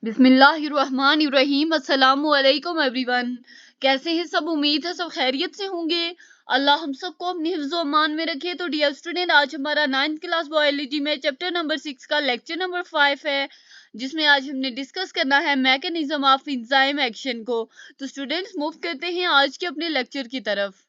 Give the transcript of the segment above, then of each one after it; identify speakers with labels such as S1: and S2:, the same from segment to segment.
S1: बिस्मिल्लाहिर्रहमानिर्रहीम। अस्सलामु अलैकुम एवरीवन। कैसे हैं सब? उम्मीद है सब खैरियत से होंगे। अल्लाह हम सबको अपनी हिफ्ज़ो अमान में रखे। तो डियर स्टूडेंट, आज हमारा 9th क्लास बायोलॉजी में चैप्टर नंबर 6 का लेक्चर नंबर 5 है, जिसमें आज हमने डिस्कस करना है मैकेनिज्म ऑफ एंजाइम एक्शन को। तो स्टूडेंट्स, मूव करते हैं आज के अपने लेक्चर की तरफ।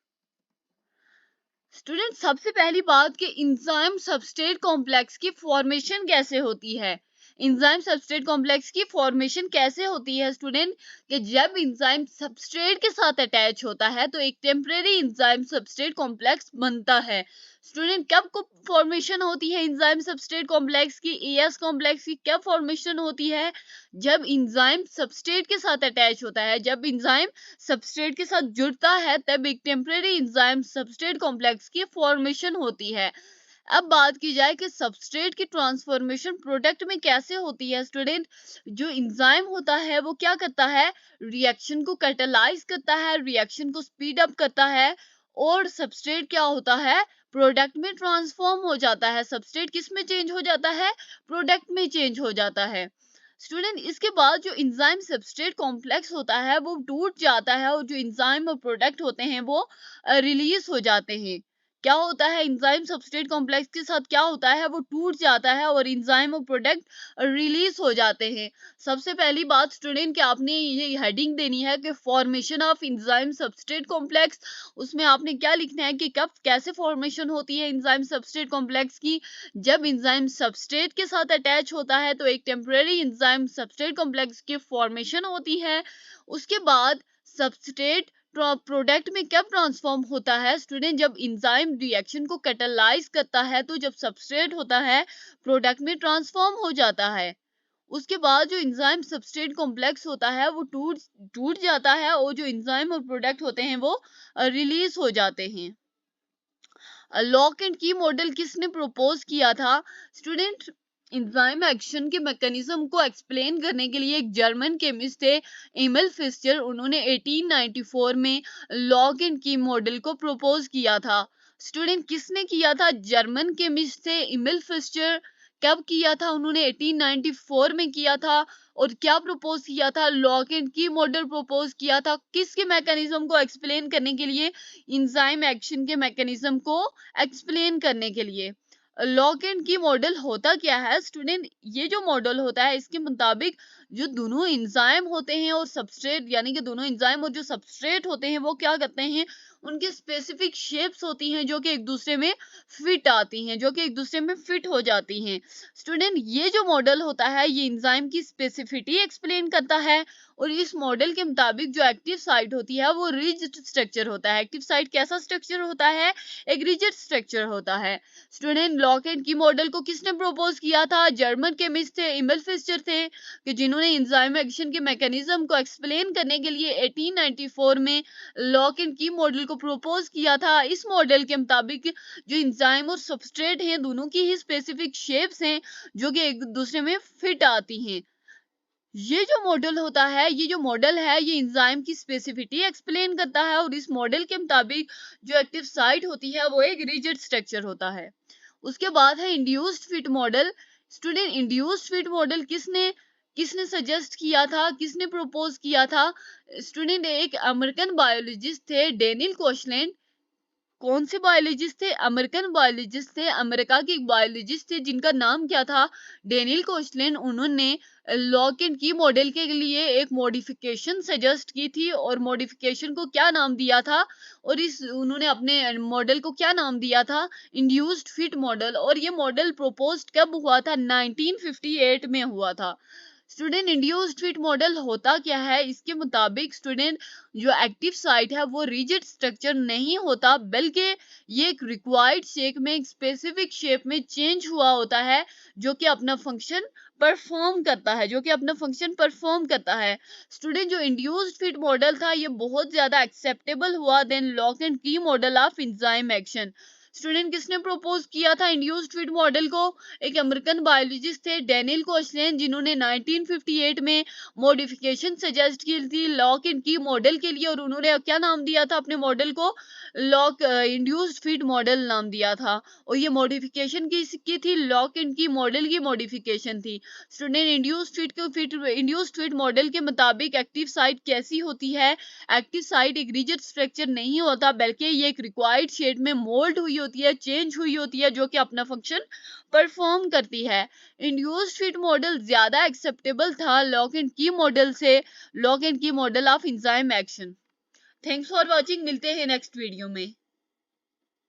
S1: स्टूडेंट, सबसे पहली बात कि एंजाइम सबस्ट्रेट कॉम्प्लेक्स की फॉर्मेशन कैसे होती है। एंजाइम सबस्ट्रेट कॉम्प्लेक्स की फॉर्मेशन कैसे होती है स्टूडेंट, कि जब एंजाइम सबस्ट्रेट के साथ अटैच होता है तो एक टेम्परेरी एंजाइम सबस्ट्रेट कॉम्प्लेक्स बनता है। स्टूडेंट, कब को फॉर्मेशन होती है एंजाइम सबस्ट्रेट कॉम्प्लेक्स की, एएस कॉम्प्लेक्स की कब फॉर्मेशन होती है? जब एंजाइम सबस्ट्रेट के साथ अटैच होता है, जब एंजाइम सबस्ट्रेट के साथ जुड़ता है, तब एक टेम्परेरी एंजाइम सबस्ट्रेट कॉम्प्लेक्स की फॉर्मेशन होती है। अब बात की जाए कि सबस्ट्रेट की ट्रांसफॉर्मेशन प्रोडक्ट में कैसे होती है स्टूडेंट। जो एंजाइम होता है वो क्या करता है, रिएक्शन को कैटालाइज करता है, रिएक्शन को स्पीड अप करता है, और सबस्ट्रेट क्या होता है, प्रोडक्ट में ट्रांसफॉर्म हो जाता है। सबस्ट्रेट किस में चेंज हो जाता है, प्रोडक्ट में चेंज हो जाता है। स्टूडेंट, इसके बाद जो एंजाइम सबस्ट्रेट कॉम्प्लेक्स होता है वो टूट जाता है, और जो एंजाइम और प्रोडक्ट होते हैं वो रिलीज हो जाते हैं। क्या होता है, एंजाइम सबस्ट्रेट कॉम्प्लेक्स के साथ क्या होता है, वो टूट जाता है और एंजाइम और प्रोडक्ट रिलीज हो जाते हैं। सबसे पहली बात स्टूडेंट कि आपने ये हेडिंग देनी है कि formation of enzyme substrate complex. उसमें आपने क्या लिखना है कि कब कैसे फॉर्मेशन होती है एंजाइम सबस्ट्रेट कॉम्प्लेक्स की। जब एंजाइम सबस्ट्रेट के साथ अटैच होता है तो एक टेम्परेरी एंजाइम सबस्ट्रेट कॉम्प्लेक्स की फॉर्मेशन होती है। उसके बाद सबस्ट्रेट प्रोडक्ट में कब ट्रांसफॉर्म होता है स्टूडेंट, जब एंजाइम रिएक्शन को कैटालाइज करता है, तो जब सबस्ट्रेट होता है प्रोडक्ट में ट्रांसफॉर्म हो जाता है। उसके बाद जो एंजाइम सबस्ट्रेट कॉम्प्लेक्स होता है वो टूट टूट जाता है, और जो एंजाइम और प्रोडक्ट होते हैं वो रिलीज हो जाते हैं। लॉक एंड की मॉडल किसने प्रपोज किया था स्टूडेंट? एंजाइम एक्शन के मैकेनिज्म को एक्सप्लेन करने के लिए एक जर्मन केमिस्ट थे, एमिल फिशर। उन्होंने 1894 में लॉक एंड की मॉडल को प्रपोज किया था। स्टूडेंट, किसने किया था? जर्मन केमिस्ट थे एमिल फिशर। कब किया था उन्होंने? 1894 में किया था। और क्या प्रपोज किया था? लॉक एंड की मॉडल प्रपोज किया था। किसके मैकेनिज्म को एक्सप्लेन करने के लिए? एंजाइम एक्शन के मैकेनिज्म को एक्सप्लेन करने के लिए। लॉक एंड की मॉडल होता क्या है स्टूडेंट? ये जो मॉडल होता है इसके मुताबिक जो दोनों एंजाइम होते हैं और सबस्ट्रेट, यानी कि दोनों एंजाइम और जो सबस्ट्रेट होते हैं वो क्या करते हैं, उनकी स्पेसिफिक शेप्स होती हैं जो कि एक दूसरे में फिट आती हैं, जो कि एक दूसरे में फिट हो जाती हैं। स्टूडेंट, ये जो मॉडल होता है ये एंजाइम की स्पेसिफिटी एक्सप्लेन करता है, और इस मॉडल के मुताबिक जो एक्टिव साइट होती है वो रिजिड स्ट्रक्चर होता है। एक्टिव साइट कैसा स्ट्रक्चर होता है? एक रिजिड स्ट्रक्चर होता है। स्टूडेंट, लॉक एंड की मॉडल को किसने प्रपोज किया था? जर्मन केमिस्ट थे, एमिल फिशर थे, कि जिन्होंने एंजाइम एक्शन के मैकेनिज्म को एक्सप्लेन करने के लिए 1894 में लॉक एंड की मॉडल को प्रपोज किया था। इस मॉडल के मुताबिक जो एंजाइम और सबस्ट्रेट हैं दोनों की ही स्पेसिफिक शेप्स हैं जो कि एक दूसरे में फिट आती हैं। ये जो मॉडल होता है, ये जो मॉडल है ये एंजाइम की स्पेसिफिटी एक्सप्लेन करता है, और इस मॉडल के मुताबिक जो एक्टिव साइट होती है वो एक रिजिड स्ट्रक्चर होता है। उसके बाद है induced fit model. Student, induced fit model किसने किसने सजेस्ट किया था, किसने प्रपोज किया था? स्टूडेंट, एक अमेरिकन बायोलॉजिस्ट थे, डेनियल कोशलैंड। कौन से बायोलॉजिस्ट थे? अमेरिकन बायोलॉजिस्ट थे, अमेरिका के एक बायोलॉजिस्ट थे जिनका नाम क्या था? Daniel Koshland. उन्होंने लॉक एंड की मॉडल के लिए एक मॉडिफिकेशन सजेस्ट की थी, और मॉडिफिकेशन को क्या नाम दिया था, और इस उन्होंने अपने मॉडल को क्या नाम दिया था? Induced fit model. और ये मॉडल प्रपोज्ड कब हुआ था? 1958 में हुआ था। स्टूडेंट, इंड्यूस्ड फिट मॉडल होता क्या है? इसके मुताबिक स्टूडेंट, जो एक्टिव साइट है वो रिजिड स्ट्रक्चर नहीं होता, बल्कि ये एक रिक्वायर्ड शेप में, एक स्पेसिफिक शेप में चेंज हुआ होता है, जो कि अपना फंक्शन परफॉर्म करता है, जो कि अपना फंक्शन परफॉर्म करता है। स्टूडेंट, जो इंड्यूस्ड फिट मॉडल था ये बहुत ज्यादा एक्सेप्टेबल हुआ देन लॉक एंड की model of enzyme action. Student किसने प्रपोज किया था इंड्यूस्ड फिट मॉडल को? एक अमेरिकन बायोलॉजिस्ट थे डेनियल कोचलिन, जिन्होंने 1958 में मॉडिफिकेशन सजेस्ट की थी लॉक एंड की मॉडल के लिए, और उन्होंने क्या नाम दिया था अपने मॉडल को? लॉक इंड्यूस्ड फिट मॉडल नाम दिया था। और ये मॉडिफिकेशन की थी लॉक एंड की मॉडल की मॉडिफिकेशन थी। स्टूडेंट इंड्यूस्ड फिट मॉडल के मुताबिक एक्टिव साइट कैसी होती है? एक्टिव साइट एक रिजिड स्ट्रक्चर नहीं होता, बल्कि ये एक रिक्वायर्ड शेप में मोल्ड हुई होती है, चेंज हुई होती है, जो कि अपना फंक्शन परफॉर्म करती है। इंड्यूस्ड फिट मॉडल ज्यादा एक्सेप्टेबल था लॉक एंड की मॉडल से, लॉक एंड की model of enzyme action. Thanks for watching, मिलते हैं नेक्स्ट वीडियो में।